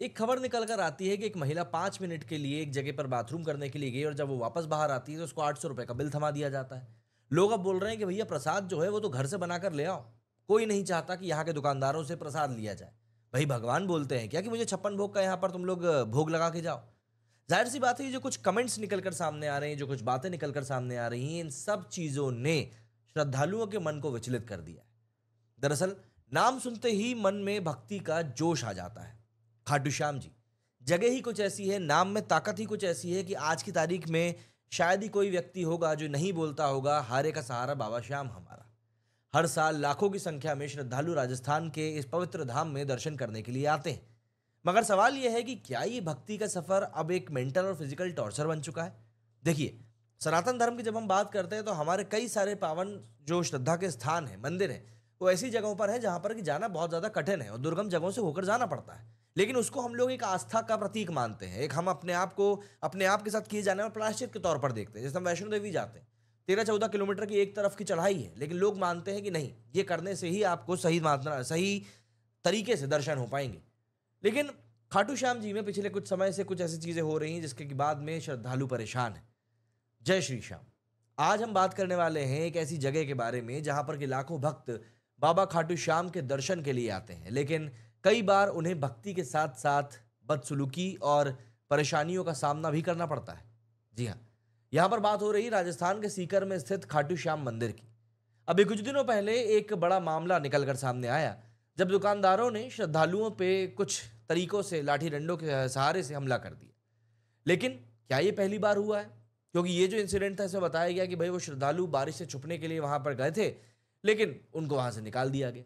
एक खबर निकल कर आती है कि एक महिला 5 मिनट के लिए एक जगह पर बाथरूम करने के लिए गई और जब वो वापस बाहर आती है तो उसको 800 रुपए का बिल थमा दिया जाता है। लोग अब बोल रहे हैं कि भैया प्रसाद जो है वो तो घर से बनाकर ले आओ। कोई नहीं चाहता कि यहाँ के दुकानदारों से प्रसाद लिया जाए। भाई भगवान बोलते हैं क्या कि मुझे 56 भोग का यहाँ पर तुम लोग भोग लगा के जाओ। जाहिर सी बात है, ये जो कुछ कमेंट्स निकल कर सामने आ रहे हैं, जो कुछ बातें निकल कर सामने आ रही हैं, इन सब चीजों ने श्रद्धालुओं के मन को विचलित कर दिया है। दरअसल नाम सुनते ही मन में भक्ति का जोश आ जाता है। खाटू श्याम जी, जगह ही कुछ ऐसी है, नाम में ताकत ही कुछ ऐसी है कि आज की तारीख में शायद ही कोई व्यक्ति होगा जो नहीं बोलता होगा, हारे का सहारा बाबा श्याम हमारा। हर साल लाखों की संख्या में श्रद्धालु राजस्थान के इस पवित्र धाम में दर्शन करने के लिए आते हैं। मगर सवाल यह है कि क्या ये भक्ति का सफर अब एक मेंटल और फिजिकल टॉर्चर बन चुका है? देखिए, सनातन धर्म की जब हम बात करते हैं तो हमारे कई सारे पावन जो श्रद्धा के स्थान हैं, मंदिर हैं, वो ऐसी जगहों पर है जहां पर कि जाना बहुत ज्यादा कठिन है और दुर्गम जगहों से होकर जाना पड़ता है। लेकिन उसको हम लोग एक आस्था का प्रतीक मानते हैं, एक हम अपने आप को अपने आप के साथ किए जाने वाले प्रायश्चित के तौर पर देखते हैं। जैसे हम वैष्णो देवी जाते हैं, 13-14 किलोमीटर की एक तरफ की चढ़ाई है, लेकिन लोग मानते हैं कि नहीं, ये करने से ही आपको सही मात्रा सही तरीके से दर्शन हो पाएंगे। लेकिन खाटू श्याम जी में पिछले कुछ समय से कुछ ऐसी चीजें हो रही हैं जिसके कि बाद में श्रद्धालु परेशान है। जय श्री श्याम। आज हम बात करने वाले हैं एक ऐसी जगह के बारे में जहां पर कि लाखों भक्त बाबा खाटू श्याम के दर्शन के लिए आते हैं, लेकिन कई बार उन्हें भक्ति के साथ साथ बदसलूकी और परेशानियों का सामना भी करना पड़ता है। जी हाँ, यहां पर बात हो रही राजस्थान के सीकर में स्थित खाटू श्याम मंदिर की। अभी कुछ दिनों पहले एक बड़ा मामला निकलकर सामने आया जब दुकानदारों ने श्रद्धालुओं पे कुछ तरीकों से लाठी डंडों के सहारे से हमला कर दिया। लेकिन क्या ये पहली बार हुआ है? क्योंकि ये जो इंसिडेंट था, इसमें बताया गया कि भाई वो श्रद्धालु बारिश से छुपने के लिए वहां पर गए थे, लेकिन उनको वहां से निकाल दिया गया।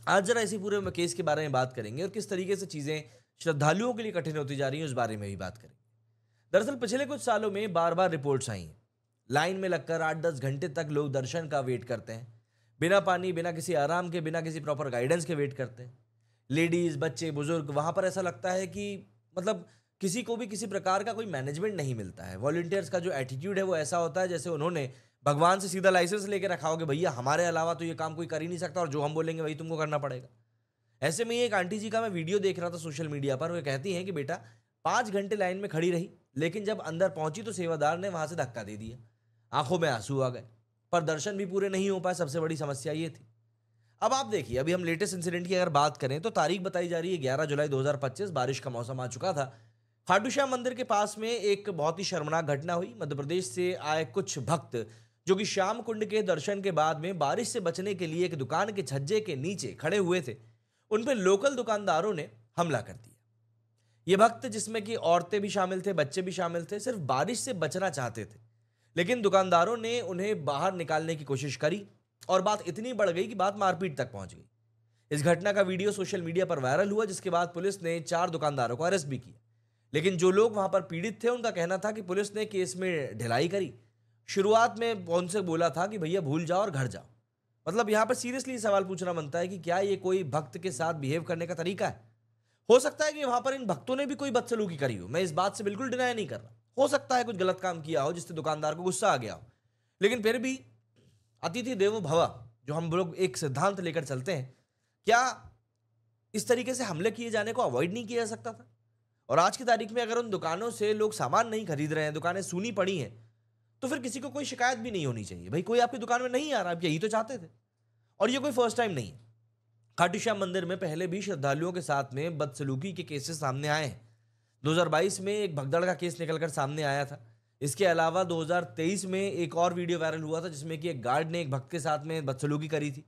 आज जरा इसी पूरे केस के बारे में बात करेंगे और किस तरीके से चीजें श्रद्धालुओं के लिए कठिन होती जा रही हैं उस बारे में भी बात करेंगे। दरअसल पिछले कुछ सालों में बार बार रिपोर्ट्स आई हैं, लाइन में लगकर 8-10 घंटे तक लोग दर्शन का वेट करते हैं, बिना पानी, बिना किसी आराम के, बिना किसी प्रॉपर गाइडेंस के वेट करते हैं। लेडीज, बच्चे, बुजुर्ग, वहां पर ऐसा लगता है कि मतलब किसी को भी किसी प्रकार का कोई मैनेजमेंट नहीं मिलता है। वॉलंटियर्स का जो एटीट्यूड है वो ऐसा होता है जैसे उन्होंने भगवान से सीधा लाइसेंस लेके रखा हो कि भैया हमारे अलावा तो ये काम कोई कर ही नहीं सकता और जो हम बोलेंगे वही तुमको करना पड़ेगा। ऐसे में एक आंटी जी का मैं वीडियो देख रहा था सोशल मीडिया पर, वो कहती हैं कि बेटा 5 घंटे लाइन में खड़ी रही, लेकिन जब अंदर पहुंची तो सेवादार ने वहां से धक्का दे दिया। आंखों में आंसू आ गए, पर दर्शन भी पूरे नहीं हो पाए। सबसे बड़ी समस्या ये थी। अब आप देखिए, अभी हम लेटेस्ट इंसिडेंट की अगर बात करें तो तारीख बताई जा रही है 11 जुलाई 2025। बारिश का मौसम आ चुका था। खाटू श्याम मंदिर के पास में एक बहुत ही शर्मनाक घटना हुई। मध्य प्रदेश से आए कुछ भक्त जो कि श्याम कुंड के दर्शन के बाद में बारिश से बचने के लिए एक दुकान के छज्जे के नीचे खड़े हुए थे, उन पर लोकल दुकानदारों ने हमला कर दिया। ये भक्त, जिसमें कि औरतें भी शामिल थे, बच्चे भी शामिल थे, सिर्फ बारिश से बचना चाहते थे, लेकिन दुकानदारों ने उन्हें बाहर निकालने की कोशिश करी और बात इतनी बढ़ गई कि बात मारपीट तक पहुंच गई। इस घटना का वीडियो सोशल मीडिया पर वायरल हुआ, जिसके बाद पुलिस ने 4 दुकानदारों को अरेस्ट भी किया। लेकिन जो लोग वहां पर पीड़ित थे उनका कहना था कि पुलिस ने केस में ढिलाई करी। शुरुआत में उनसे बोला था कि भैया भूल जाओ और घर जाओ। मतलब यहां पर सीरियसली सवाल पूछना बनता है कि क्या ये कोई भक्त के साथ बिहेव करने का तरीका है? हो सकता है कि वहां पर इन भक्तों ने भी कोई बदसलूकी करी हो, मैं इस बात से बिल्कुल डिनाई नहीं कर रहा। हो सकता है कुछ गलत काम किया हो जिससे दुकानदार को गुस्सा आ गया हो, लेकिन फिर भी अतिथि देवो भव जो हम लोग एक सिद्धांत लेकर चलते हैं, क्या इस तरीके से हमले किए जाने को अवॉइड नहीं किया जा सकता था? और आज की तारीख में अगर उन दुकानों से लोग सामान नहीं खरीद रहे हैं, दुकानें सूनी पड़ी हैं, तो फिर किसी को कोई शिकायत भी नहीं होनी चाहिए। भाई कोई आपकी दुकान में नहीं आ रहा, आप यही तो चाहते थे। और ये कोई फर्स्ट टाइम नहीं है। खाटू श्याम मंदिर में पहले भी श्रद्धालुओं के साथ में बदसलूकी के केसेस सामने आए हैं। 2022 में एक भगदड़ का केस निकलकर सामने आया था। इसके अलावा 2023 में एक और वीडियो वायरल हुआ था जिसमें कि एक गार्ड ने एक भक्त के साथ में बदसलूकी करी थी।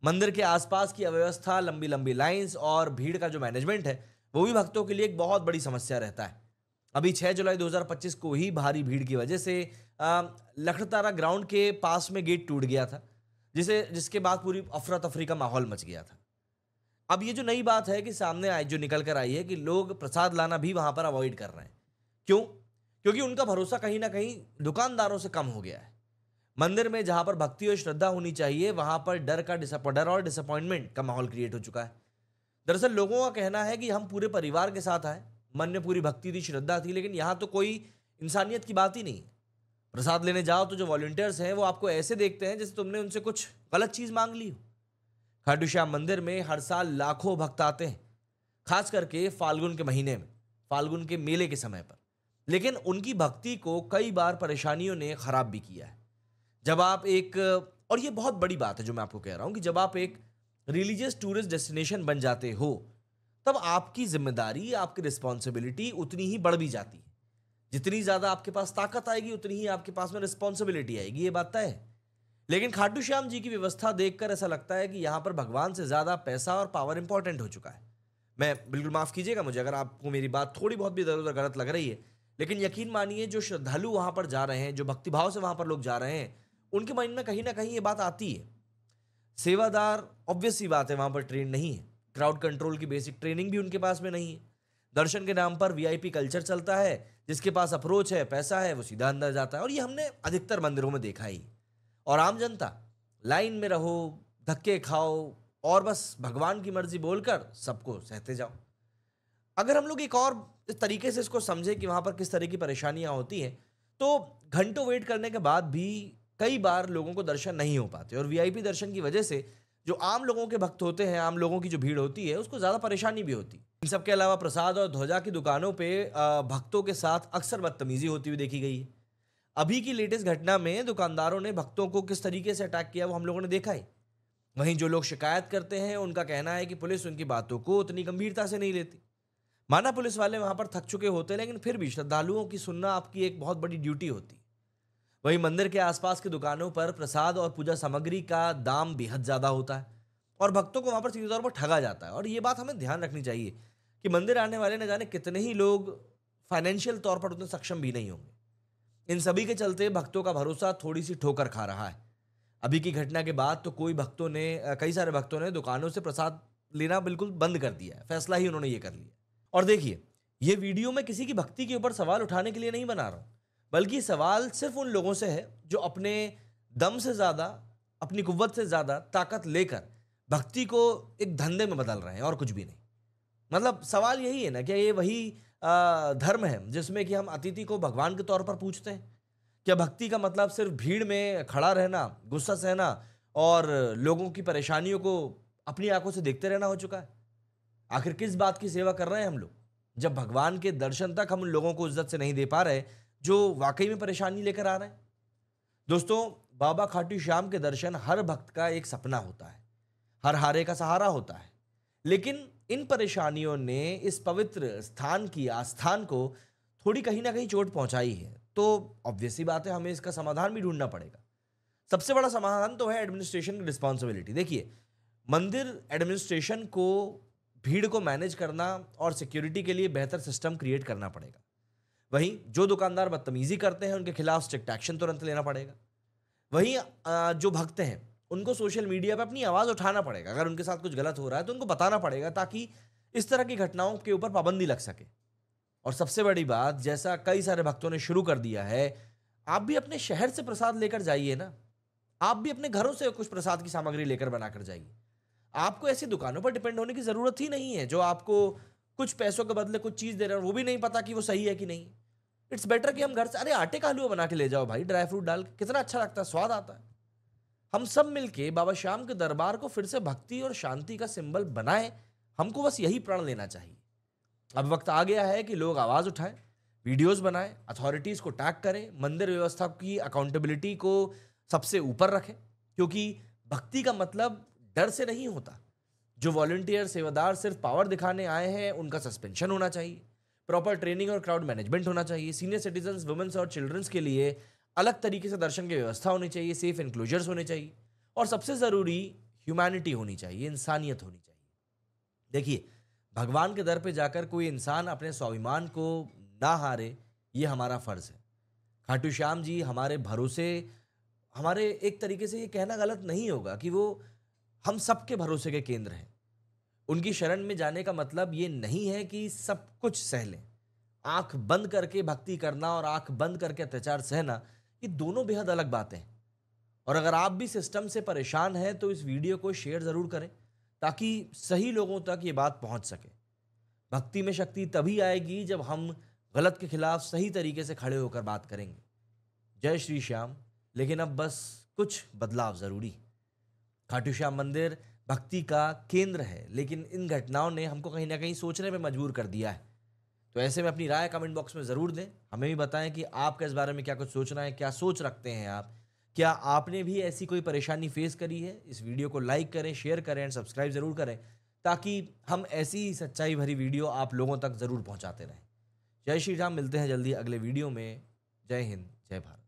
मंदिर के आसपास की अव्यवस्था, लंबी लंबी लाइंस और भीड़ का जो मैनेजमेंट है वो भी भक्तों के लिए एक बहुत बड़ी समस्या रहता है। अभी 6 जुलाई 2025 को ही भारी भीड़ की वजह से लखनतारा ग्राउंड के पास में गेट टूट गया था, जिसके बाद पूरी अफरा तफरी का माहौल मच गया था। अब ये जो नई बात है कि सामने आई, जो निकल कर आई है कि लोग प्रसाद लाना भी वहां पर अवॉइड कर रहे हैं। क्यों? क्योंकि उनका भरोसा कहीं ना कहीं दुकानदारों से कम हो गया है। मंदिर में जहां पर भक्ति और श्रद्धा होनी चाहिए, वहां पर डर और डिसअपॉइंटमेंट का माहौल क्रिएट हो चुका है। दरअसल लोगों का कहना है कि हम पूरे परिवार के साथ आए, मन में पूरी भक्ति थी, श्रद्धा थी, लेकिन यहां तो कोई इंसानियत की बात ही नहीं है। प्रसाद लेने जाओ तो जो वॉलंटियर्स हैं वो आपको ऐसे देखते हैं जैसे तुमने उनसे कुछ गलत चीज मांग ली हो। खाटू श्याम मंदिर में हर साल लाखों भक्त आते हैं। खास करके फाल्गुन के महीने में, फाल्गुन के मेले के समय पर। लेकिन उनकी भक्ति को कई बार परेशानियों ने खराब भी किया है। जब आप एक, और ये बहुत बड़ी बात है जो मैं आपको कह रहा हूं, कि जब आप एक रिलीजियस टूरिस्ट डेस्टिनेशन बन जाते हो, तब आपकी जिम्मेदारी, आपकी रिस्पॉन्सिबिलिटी उतनी ही बढ़ भी जाती है। जितनी ज्यादा आपके पास ताकत आएगी, उतनी ही आपके पास में रिस्पॉन्सिबिलिटी आएगी, ये बात तय है। लेकिन खाटू श्याम जी की व्यवस्था देखकर ऐसा लगता है कि यहां पर भगवान से ज्यादा पैसा और पावर इंपॉर्टेंट हो चुका है। मैं, बिल्कुल माफ कीजिएगा मुझे अगर आपको मेरी बात थोड़ी बहुत भी इधर उधर गलत लग रही है, लेकिन यकीन मानिए जो श्रद्धालु वहां पर जा रहे हैं, जो भक्तिभाव से वहां पर लोग जा रहे हैं, उनके मन में कहीं ना कहीं ये बात आती है। सेवादार, ऑब्वियस सी बात है, वहां पर ट्रेन नहीं है। क्राउड कंट्रोल की बेसिक ट्रेनिंग भी उनके पास में नहीं है। दर्शन के नाम पर वीआईपी कल्चर चलता है। जिसके पास अप्रोच है, पैसा है, वो सीधा अंदर जाता है, और ये हमने अधिकतर मंदिरों में देखा ही। और आम जनता लाइन में रहो, धक्के खाओ और बस भगवान की मर्जी बोलकर सबको सहते जाओ। अगर हम लोग एक और तरीके से इसको समझे कि वहां पर किस तरह की परेशानियां होती हैं, तो घंटों वेट करने के बाद भी कई बार लोगों को दर्शन नहीं हो पाते, और वीआईपी दर्शन की वजह से जो आम लोगों के भक्त होते हैं, आम लोगों की जो भीड़ होती है, उसको ज्यादा परेशानी भी होती है। इन सब के अलावा प्रसाद और ध्वजा की दुकानों पे भक्तों के साथ अक्सर बदतमीजी होती हुई देखी गई है। अभी की लेटेस्ट घटना में दुकानदारों ने भक्तों को किस तरीके से अटैक किया, वो हम लोगों ने देखा है। वहीं जो लोग शिकायत करते हैं, उनका कहना है कि पुलिस उनकी बातों को उतनी गंभीरता से नहीं लेती। माना पुलिस वाले वहां पर थक चुके होते हैं, लेकिन फिर भी श्रद्धालुओं की सुनना आपकी एक बहुत बड़ी ड्यूटी होती है। वहीं मंदिर के आसपास की दुकानों पर प्रसाद और पूजा सामग्री का दाम बेहद ज्यादा होता है, और भक्तों को वहां पर सीधे तौर पर ठगा जाता है। और ये बात हमें ध्यान रखनी चाहिए कि मंदिर आने वाले न जाने कितने ही लोग फाइनेंशियल तौर पर उतने सक्षम भी नहीं होंगे। इन सभी के चलते भक्तों का भरोसा थोड़ी सी ठोकर खा रहा है। अभी की घटना के बाद तो कई सारे भक्तों ने दुकानों से प्रसाद लेना बिल्कुल बंद कर दिया है। फैसला ही उन्होंने ये कर लिया। और देखिए, ये वीडियो मैं किसी की भक्ति के ऊपर सवाल उठाने के लिए नहीं बना रहा हूं, बल्कि सवाल सिर्फ उन लोगों से है जो अपने दम से ज्यादा, अपनी कुव्वत से ज्यादा ताकत लेकर भक्ति को एक धंधे में बदल रहे हैं, और कुछ भी नहीं। मतलब सवाल यही है ना, कि ये वही धर्म है जिसमें कि हम अतिथि को भगवान के तौर पर पूछते हैं? क्या भक्ति का मतलब सिर्फ भीड़ में खड़ा रहना, गुस्सा सहना और लोगों की परेशानियों को अपनी आंखों से देखते रहना हो चुका है? आखिर किस बात की सेवा कर रहे हैं हम लोग, जब भगवान के दर्शन तक हम उन लोगों को इज्जत से नहीं दे पा रहे जो वाकई में परेशानी लेकर आ रहे हैं? दोस्तों, बाबा खाटू श्याम के दर्शन हर भक्त का एक सपना होता है, हर हारे का सहारा होता है। लेकिन इन परेशानियों ने इस पवित्र स्थान की आस्थान को थोड़ी कहीं ना कहीं चोट पहुंचाई है। तो ऑब्वियस सी बात है, हमें इसका समाधान भी ढूंढना पड़ेगा। सबसे बड़ा समाधान तो है एडमिनिस्ट्रेशन की रिस्पॉन्सिबिलिटी। देखिए, मंदिर एडमिनिस्ट्रेशन को भीड़ को मैनेज करना और सिक्योरिटी के लिए बेहतर सिस्टम क्रिएट करना पड़ेगा। वहीं जो दुकानदार बदतमीजी करते हैं, उनके खिलाफ स्ट्रिक्ट एक्शन तुरंत लेना पड़ेगा। वहीं जो भक्त हैं, उनको सोशल मीडिया पे अपनी आवाज उठाना पड़ेगा। अगर उनके साथ कुछ गलत हो रहा है तो उनको बताना पड़ेगा, ताकि इस तरह की घटनाओं के ऊपर पाबंदी लग सके। और सबसे बड़ी बात, जैसा कई सारे भक्तों ने शुरू कर दिया है, आप भी अपने शहर से प्रसाद लेकर जाइए ना। आप भी अपने घरों से कुछ प्रसाद की सामग्री लेकर बनाकर जाइए। आपको ऐसी दुकानों पर डिपेंड होने की जरूरत ही नहीं है जो आपको कुछ पैसों के बदले कुछ चीज दे रहे हैं, वो भी नहीं पता कि वो सही है कि नहीं। इट्स बेटर कि हम घर से, अरे आटे का हलवा बना के ले जाओ भाई, ड्राई फ्रूट डाल के, कितना अच्छा लगता है, स्वाद आता है। हम सब मिलके बाबा श्याम के दरबार को फिर से भक्ति और शांति का सिंबल बनाएं। हमको बस यही प्रण लेना चाहिए। अब वक्त आ गया है कि लोग आवाज उठाएं, वीडियोस बनाएं, अथॉरिटीज को टैग करें, मंदिर व्यवस्था की अकाउंटेबिलिटी को सबसे ऊपर रखें, क्योंकि भक्ति का मतलब डर से नहीं होता। जो वॉलंटियर सेवादार सिर्फ पावर दिखाने आए हैं, उनका सस्पेंशन होना चाहिए। प्रॉपर ट्रेनिंग और क्राउड मैनेजमेंट होना चाहिए। सीनियर सिटीजन्स, वुमेन्स और चिल्ड्रंस के लिए अलग तरीके से दर्शन की व्यवस्था होनी चाहिए। सेफ एनक्लोजर्स होने चाहिए, और सबसे जरूरी ह्यूमैनिटी होनी चाहिए, इंसानियत होनी चाहिए। देखिए, भगवान के दर पे जाकर कोई इंसान अपने स्वाभिमान को ना हारे, ये हमारा फर्ज है। खाटू श्याम जी हमारे भरोसे, हमारे एक तरीके से ये कहना गलत नहीं होगा कि वो हम सबके भरोसे के केंद्र हैं। उनकी शरण में जाने का मतलब ये नहीं है कि सब कुछ सह लें। आंख बंद करके भक्ति करना और आंख बंद करके अत्याचार सहना, ये दोनों बेहद अलग बातें हैं। और अगर आप भी सिस्टम से परेशान हैं तो इस वीडियो को शेयर जरूर करें, ताकि सही लोगों तक ये बात पहुंच सके। भक्ति में शक्ति तभी आएगी जब हम गलत के खिलाफ सही तरीके से खड़े होकर बात करेंगे। जय श्री श्याम। लेकिन अब बस कुछ बदलाव जरूरी। खाटू श्याम मंदिर भक्ति का केंद्र है, लेकिन इन घटनाओं ने हमको कहीं ना कहीं सोचने पे मजबूर कर दिया है। तो ऐसे में अपनी राय कमेंट बॉक्स में ज़रूर दें। हमें भी बताएं कि आपका इस बारे में क्या कुछ सोचना है, क्या सोच रखते हैं आप। क्या आपने भी ऐसी कोई परेशानी फेस करी है? इस वीडियो को लाइक करें, शेयर करें एंड सब्सक्राइब ज़रूर करें, ताकि हम ऐसी ही सच्चाई भरी वीडियो आप लोगों तक ज़रूर पहुंचाते रहें। जय श्री राम। मिलते हैं जल्दी अगले वीडियो में। जय हिंद, जय भारत।